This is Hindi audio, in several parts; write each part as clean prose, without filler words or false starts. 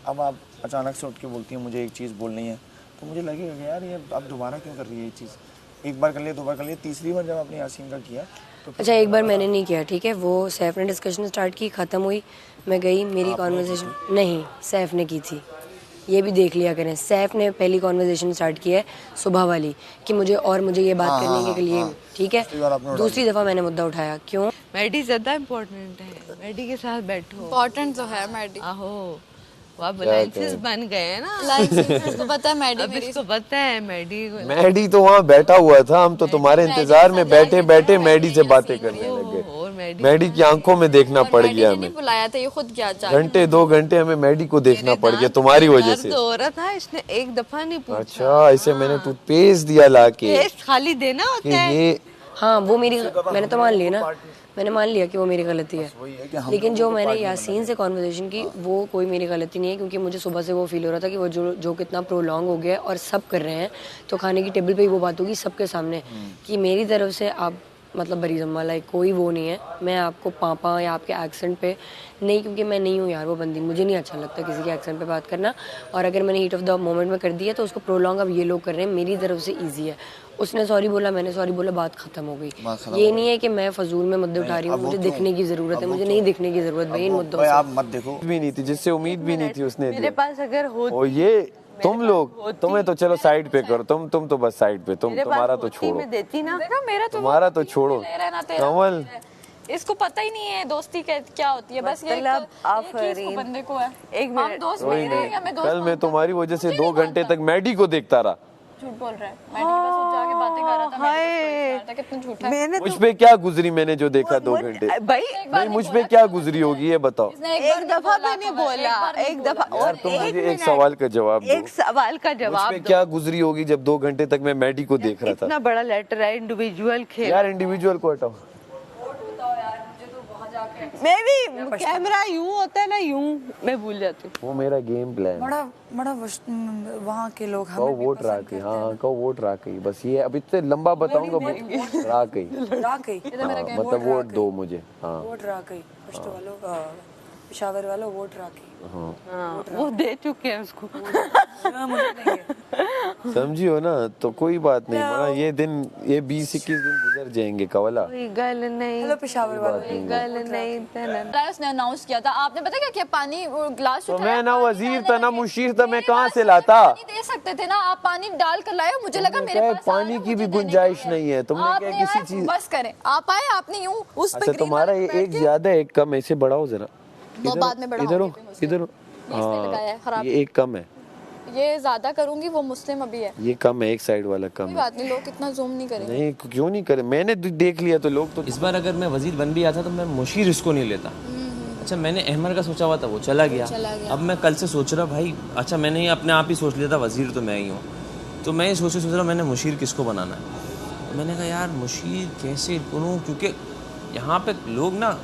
अब आप अचानक से उठ के बोलती हैं मुझे एक चीज़ बोलनी है, तो मुझे लगेगा कि यार ये अब दोबारा क्यों कर रही है ये चीज़। एक बार कर लिया, 2 बार कर लिया, तीसरी बार जब आपने यासीन का किया तो अच्छा, एक बार मैंने नहीं किया, ठीक है, वो सैफ ने डिस्कशन स्टार्ट की, ख़त्म हुई, मैं गई, मेरी कॉन्वर्जेशन नहीं सैफ ने की थी, ये भी देख लिया करें। सैफ ने पहली कॉन्वर्जेशन स्टार्ट की है सुबह वाली कि मुझे ये बात करने के लिए, ठीक है। दूसरी दफ़ा मैंने मुद्दा उठाया, क्यों? मैडी ज्यादा इम्पोर्टेंट है, मैडी के साथ बैठो। इम्पोर्टेंट तो है मैडी। आहो, अब अलायंसेस बन गए हैं ना। इसको पता है मैडी, अब इसको पता है मैडी। मैडी तो वहाँ बैठा हुआ था, हम तो तुम्हारे इंतजार में बैठे बैठे मैडी से बातें करने लगे। मैडी की आंखों में देखना पड़ गया हमें। बुलाया था, ये खुद क्या घंटे 2 घंटे हमें मैडी को देखना पड़ गया तुम्हारी वजह से। हो रहा था, इसने एक दफा नहीं पूछा। अच्छा, इसे मैंने टूथपेस्ट दिया लाके। खाली देना होता है। हाँ, वो मेरी, मैंने तो मान लिया ना, मैंने मान लिया कि वो मेरी गलती है, लेकिन जो मैंने यासीन से कॉन्वर्सेशन की वो कोई मेरी गलती नहीं है, क्योंकि मुझे सुबह से वो फील हो रहा था कि वो जो कितना प्रोलॉन्ग हो गया है और सब कर रहे हैं, तो खाने की टेबल पे ही वो बात होगी सबके सामने कि मेरी तरफ से आप मतलब बरी जम्मा लाइक कोई वो नहीं है, मैं आपको पापा या आपके एक्सेंट पे नहीं, क्योंकि मैं नहीं हूँ यार वो बंदी, मुझे नहीं अच्छा लगता किसी के एक्सेंट पे बात करना, और अगर मैंने हीट ऑफ द मोमेंट में कर दिया तो उसको प्रोलॉन्ग अब ये लोग कर रहे हैं, मेरी तरफ से ईजी है। उसने सॉरी बोला, मैंने सॉरी बोला, बात खत्म हो गई। ये नहीं है कि मैं फजूल में मुद्दे उठा रही हूँ, मुझे दिखने की जरूरत है, मुझे नहीं दिखने की जरूरत भाई इन मुद्दों से। आप मत देखो भी नहीं थी, जिससे उम्मीद भी नहीं थी उसने। मेरे पास अगर हो ये तुम लोग, तुम्हें तो चलो साइड पे करो, तुम तो बस साइड पे, तुम्हारा तो छोड़ो, मैं देती ना, मेरा तो तुम्हारा तो छोड़ो। कमल, इसको पता ही नहीं है दोस्ती क्या होती है, बस ये एक बंदे को है। एक मिनट, दोस्त कोई नहीं, कल मैं तुम्हारी वजह से 2 घंटे तक मैडी को देखता रहा। झूठ बोल रहा है, मैं बस जाके बातें कर रहा था, मैं कितना झूठा है। मुझ पे क्या गुजरी मैंने जो देखा 2 घंटे? भाई नहीं, मुझ पे क्या गुजरी होगी ये बताओ। एक दफा मैंने बोला, एक दफा, और तुम मुझे एक सवाल का जवाब दो। एक सवाल का जवाब मुझ पे क्या गुजरी होगी जब 2 घंटे तक मैं मैडी को देख रहा था? इतना बड़ा लेटर है, इंडिविजुअल खेल। यार इंडिविजुअल को हटाओ। मैं भी कैमरा यूं होता है ना, यूं मैं भूल जाती हूँ। वो मेरा गेम प्लान। बड़ा वहाँ के लोग कहो वोट राकई, हाँ कहो वोट राकई, बस ये अब इतने लंबा बताऊंगा। राकई, मतलब वोट दो मुझे। हाँ, वोट राकई, पश्तो वालों, पेशावर वालों वोट राकई। हाँ, वो दे चुके हैं उसको। समझियो ना, तो कोई बात नहीं, बड़ा ये दिन, ये 20-21 दिन गुजर जाएंगे कवला। कोई गल नहीं, हेलो पेशावर वालों, गल नहीं तना। उसने अनाउंस किया था, आपने पता क्या किया, पानी ग्लास तो मैं ना वजीर था ना मुशीर था, मैं कहाँ से लाता? पानी दे सकते थे ना, आप पानी डाल कर लाए, मुझे लगा मेरे पास पानी की भी गुंजाइश नहीं है। तुमने क्या किसी चीज, बस करें, आप आए, आपने यूं उस पे। अच्छा तुम्हारा ये एक ज्यादा एक कम, ऐसे बढ़ाओ जरा, बाद में बढ़ाओ, इधर हाँ, ये एक कम है, ये ज्यादा करूंगी, वो मुस्लिम अभी है, ये कम है, एक साइड वाला कम है। बात नहीं, लोग कितना जूम नहीं करेंगे। नहीं क्यों नहीं करे, मैंने देख लिया तो लोग तो। इस बार अगर मैं वजीर बन भी आता तो मैं मुशीर इसको नहीं लेता। अच्छा, मैंने अहमर का सोचा हुआ था, वो चला गया। अब मैं कल से सोच रहा भाई, अच्छा मैंने अपने आप ही सोच लिया था वजीर तो मैं ही हूँ, तो मैं ये सोच रहा मैंने मुशीर किसको बनाना है। तो मैंने कहा यार मुशीर कैसे बनूँ, क्योंकि यहाँ पे लोग ना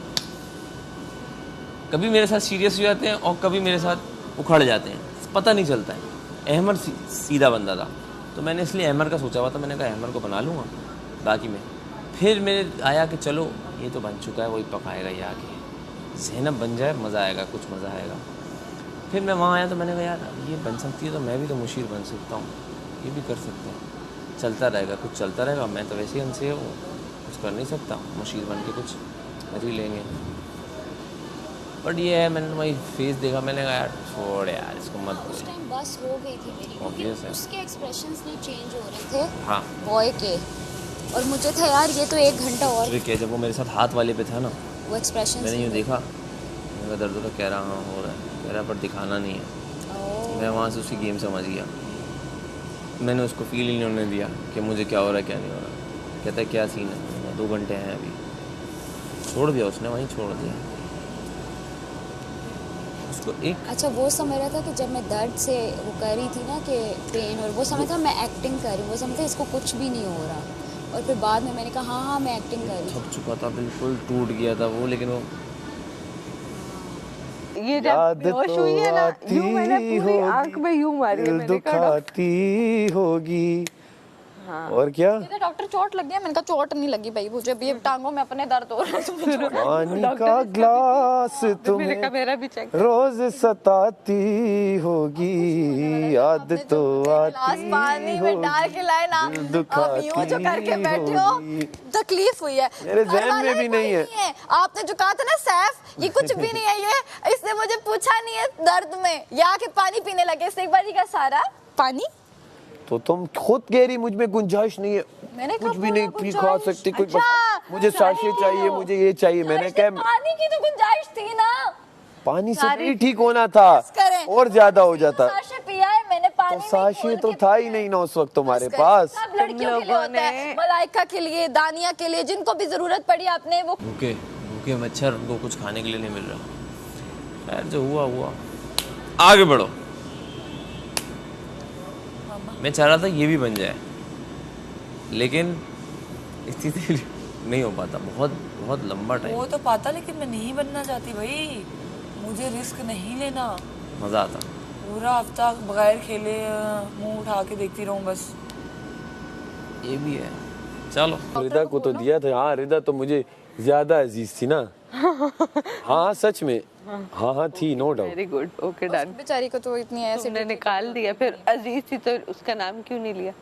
कभी मेरे साथ सीरियस हो जाते हैं और कभी मेरे साथ उखड़ जाते हैं, पता नहीं चलता है। अहमर सीधा बंदा था, तो मैंने इसलिए अहमर का सोचा हुआ था, मैंने कहा अहमर को बना लूँगा बाकी में। फिर मेरे आया कि चलो ये तो बन चुका है, वही पकाएगा ये आके, ज़ैनब बन जाए, मज़ा आएगा, कुछ मज़ा आएगा। फिर मैं वहाँ आया तो मैंने कहा यार ये बन सकती है तो मैं भी तो मुशीर बन सकता हूँ, ये भी कर सकते हैं, चलता रहेगा, कुछ चलता रहेगा। मैं तो वैसे ही अनसे हूँ, कुछ कर नहीं सकता, मुशीर बन के कुछ कर ही लेंगे। बट ये है, मैंने वही फेस देखा, मैंने कहा यार छोड़ यार इसको मत उस टाइम बस हो गई थी मेरी, Obvious है। उसके एक्सप्रेशंस नहीं चेंज हो रहे थे, हाँ बॉय के, और मुझे था यार ये तो 1 घंटा और। ट्रिक है, जब वो मेरे साथ हाथ वाले पे था ना, वो एक्सप्रेशंस मैंने यूँ देखा, मेरा दर्द तो कह रहा हाँ हो रहा है, कह रहा पर दिखाना नहीं है। मैं वहाँ से उसकी गेम समझ गया, मैंने उसको फील ही नहीं होने दिया कि मुझे क्या हो रहा है क्या नहीं हो रहा। कहता है क्या सीन है, 2 घंटे हैं अभी, छोड़ दिया उसने, वहीं छोड़ दिया उसको। एक अच्छा, वो समझ रहा था कि जब मैं दर्द से वो कर रही थी ना कि पेन, और वो समझ था मैं एक्टिंग कर रही हूँ, वो समझ था इसको कुछ भी नहीं हो रहा, और फिर बाद में मैंने कहा हाँ मैं एक्टिंग कर रही हूँ। थक चुका था, बिल्कुल टूट गया था वो, लेकिन वो ये जब बेहोश हुई है ना, यूं मैंने पूरी आंख में यूं मारी है, मैंने कहा दुखाती होगी और क्या? डॉक्टर चोट लग गया। मैंने कहा चोट नहीं लगी भाई, मुझे भी टांगों में अपने दर्द हो रहा है। पानी का ग्लास तुम्हें मेरा भी चेक रोज सताती होगी, याद तो आती पानी में डाल के लाए ना, अब यूं जो करके बैठे हो, तकलीफ हुई है। मेरे ज़हन में भी नहीं है। आपने जो कहा था ना सैफ, ये कुछ भी नहीं है, ये इसने मुझे पूछा नहीं है दर्द में, ये आके पानी पीने लगे। इससे एक बार का सारा पानी तो तुम खुद कह रही मुझ में गुंजाइश नहीं है, मैंने कुछ कहा भी नहीं पूरा खा गुंजाइश। सकती कोई। अच्छा, मुझे साशे चाहिए, मुझे ये चाहिए। मैंने कहा पानी की तो गुंजाइश थी ना, पानी से नहीं ठीक होना था, करें। और ज्यादा हो जाता। साशे पिया है मैंने पानी तो में साशे खोल तो के था ही पिया। नहीं ना उस वक्त तुम्हारे पास। सब लड़कियों के लिए होता है, मलाइका के लिए, दानिया के लिए, जिनको भी जरूरत पड़ी आपने वो। भूखे भूखे मच्छर, उनको कुछ खाने के लिए नहीं मिल रहा। खैर जो हुआ हुआ, आगे बढ़ो। मैं चाह रहा था ये भी बन जाए, लेकिन स्थिति नहीं हो पाता, बहुत बहुत लंबा टाइम। वो तो पाता, लेकिन मैं नहीं बनना चाहती भाई, मुझे रिस्क नहीं लेना। मजा आता। पूरा हफ्ता बगैर खेले मुंह उठा के देखती रहूं बस। ये भी है। चलो, रिदा को तो दिया था। हाँ, रिदा तो मुझे ज्यादा अजीज थी ना। हाँ सच में, हाँ थी, no doubt. Very good, okay done. बेचारी को तो इतनी ऐसे तुमने निकाल दिया, फिर अजीज थी तो उसका नाम क्यों नहीं लिया?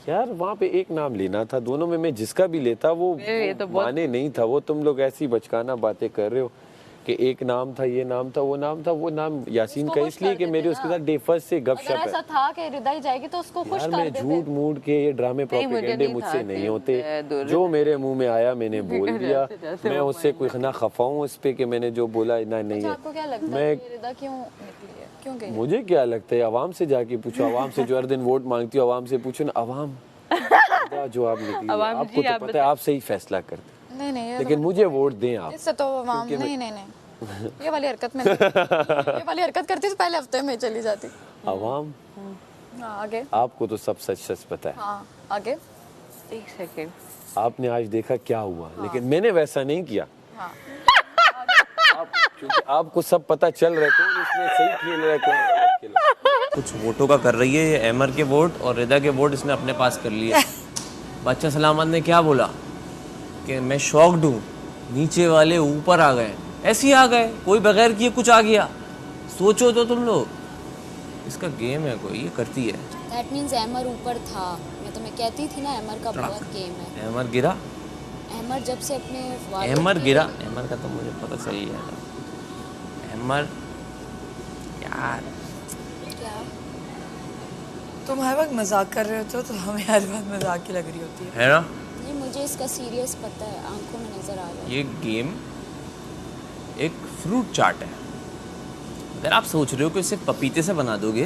यार वहाँ पे एक नाम लेना था, दोनों में मैं जिसका भी लेता वो माने नहीं था। वो तुम लोग ऐसी बचकाना बातें कर रहे हो कि एक नाम था, ये नाम था, वो नाम था। वो नाम यासीन का इसलिए कि मेरे उसके साथ डे फर्स्ट से गपशप है। ऐसा था कि रिदा ही जाएगी तो उसको खुश यार कर मैं देते। झूठ मूठ के ये ड्रामे प्रोपेगेंडे मुझसे नहीं होते। जो मेरे मुंह में आया मैंने बोल दिया। मैं उससे कोई ना खफा हूँ उस पे कि मैंने जो बोला ना नहीं है। आपको क्या लगता मैं है कि रिदा क्यों निकली है, क्यों गई? मुझे क्या लगता है, आवाम से जाके पूछो। आवाम से जो हर दिन वोट मांगती हो, आवाम से पूछो ना। आवाम जो आप निकली है, आपको तो पता है, आप सही फैसला करते। नहीं नहीं, लेकिन मुझे वोट दें आप। इससे तो आवाम नहीं नहीं नहीं, ये वाली हरकत में ये वाली हरकत करती तो पहले हफ्ते में चली जाती। आवाम हाँ आगे। आपको तो सब सच सच पता है। हाँ आगे। एक सेकेंड, आपने आज देखा क्या हुआ, लेकिन मैंने वैसा नहीं किया। क्योंकि आपको सब पता चल रहा है कौन इसमें सही खेल रहा है, कौन गलत खेल रहा है। कुछ वोटों का कर रही है ये, अहमर के वोट और रिदा के वोट इसने अपने पास कर लिए। बच्चा सलामत ने क्या बोला कि मैं शॉक्ड हूँ, नीचे वाले ऊपर आ गए, ऐसे ही आ गए, कोई बगैर किए कुछ आ गया। सोचो तो तुम लोग, इसका गेम है कोई, ये करती है। दैट मीन्स अहमर ऊपर था। मैं तुम्हें कहती थी ना अहमर का बहुत गेम है। अहमर गिरा, अहमर जब से अपने अहमर गिरा, अहमर का तो मुझे पता चल गया था। अहमर यार, क्या तुम हर वक्त मजाक कर रहे होते हो तो हमें हर वक्त मजाक की लग रही होती है। है ना? नहीं, मुझे इसका सीरियस पता है, आंखों में नजर आ रहा है। ये गेम एक फ्रूट चाट है। अगर आप सोच रहे हो कि इसे पपीते से बना दोगे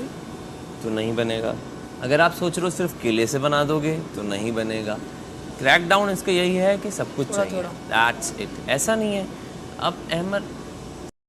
तो नहीं बनेगा। अगर आप सोच रहे हो सिर्फ केले से बना दोगे तो नहीं बनेगा। क्रैक डाउन इसका यही है कि सब कुछ चाहिए, दैट्स इट। ऐसा नहीं है। अब अहमद